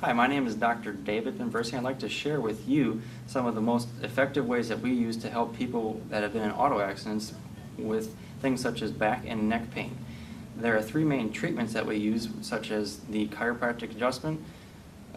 Hi, my name is Dr. David Conversing. I'd like to share with you some of the most effective ways that we use to help people that have been in auto accidents with things such as back and neck pain. There are three main treatments that we use, such as the chiropractic adjustment,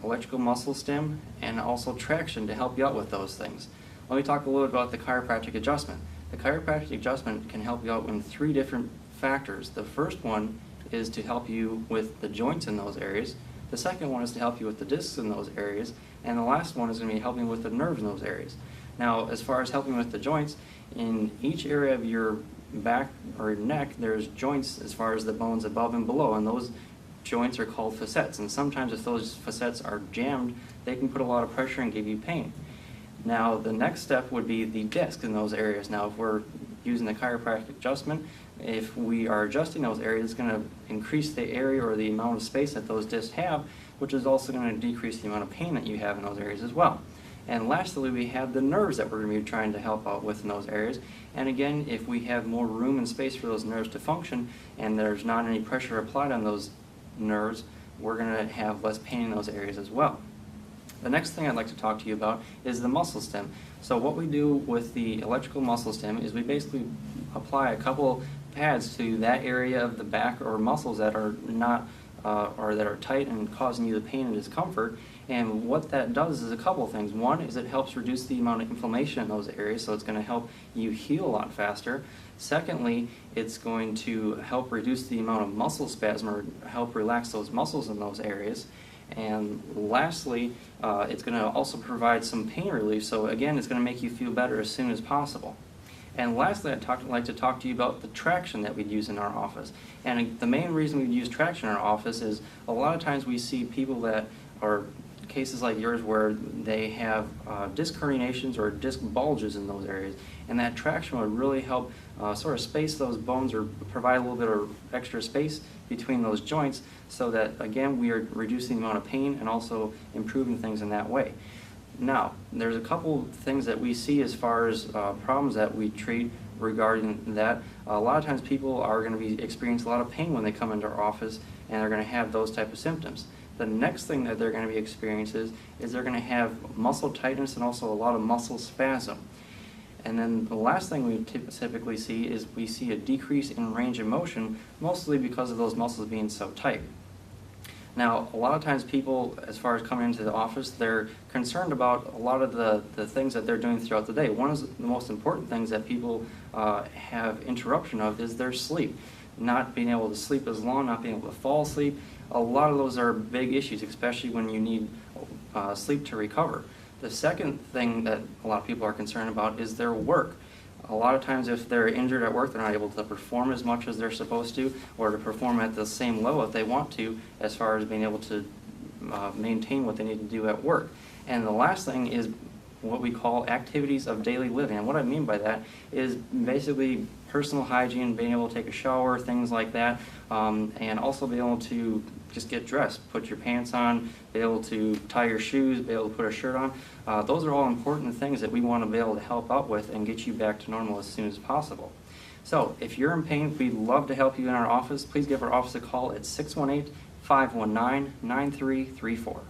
electrical muscle stim, and also traction to help you out with those things. Let me talk a little bit about the chiropractic adjustment. The chiropractic adjustment can help you out in three different factors. The first one is to help you with the joints in those areas. The second one is to help you with the discs in those areas. And the last one is going to be helping with the nerves in those areas. Now, as far as helping with the joints, in each area of your back or neck, there's joints as far as the bones above and below, and those joints are called facets. And sometimes if those facets are jammed, they can put a lot of pressure and give you pain. Now, the next step would be the disc in those areas. Now, if we're using the chiropractic adjustment, if we are adjusting those areas, it's going to increase the area or the amount of space that those discs have, which is also going to decrease the amount of pain that you have in those areas as well. And lastly, we have the nerves that we're going to be trying to help out with in those areas. And again, if we have more room and space for those nerves to function and there's not any pressure applied on those nerves, we're going to have less pain in those areas as well. The next thing I'd like to talk to you about is the muscle stim. So what we do with the electrical muscle stim is we basically apply a couple pads to that area of the back or muscles that are not or that are tight and causing you the pain and discomfort. And what that does is a couple of things. One is it helps reduce the amount of inflammation in those areas, so it's going to help you heal a lot faster. Secondly, it's going to help reduce the amount of muscle spasm or help relax those muscles in those areas. And lastly, it's going to also provide some pain relief, so again, it's going to make you feel better as soon as possible. And lastly, I'd like to talk to you about the traction that we'd use in our office. And the main reason we'd use traction in our office is a lot of times we see people that are cases like yours where they have disc herniations or disc bulges in those areas, and that traction would really help sort of space those bones or provide a little bit of extra space between those joints, so that again we are reducing the amount of pain and also improving things in that way. Now, there's a couple things that we see as far as problems that we treat regarding that. A lot of times people are going to be experiencing a lot of pain when they come into our office, and they're going to have those type of symptoms. The next thing that they're going to be experiencing is they're going to have muscle tightness and also a lot of muscle spasm. And then the last thing we typically see is we see a decrease in range of motion, mostly because of those muscles being so tight. Now, a lot of times people, as far as coming into the office, they're concerned about a lot of the things that they're doing throughout the day. One of the most important things that people have interruption of is their sleep. Not being able to sleep as long, not being able to fall asleep. A lot of those are big issues, especially when you need sleep to recover. The second thing that a lot of people are concerned about is their work. A lot of times if they're injured at work, they're not able to perform as much as they're supposed to, or to perform at the same level if they want to, as far as being able to maintain what they need to do at work. And the last thing is what we call activities of daily living. And what I mean by that is basically personal hygiene, being able to take a shower, things like that, and also be able to just get dressed, put your pants on, be able to tie your shoes, be able to put a shirt on. Those are all important things that we want to be able to help out with and get you back to normal as soon as possible. So if you're in pain, we'd love to help you in our office. Please give our office a call at 618-519-9334.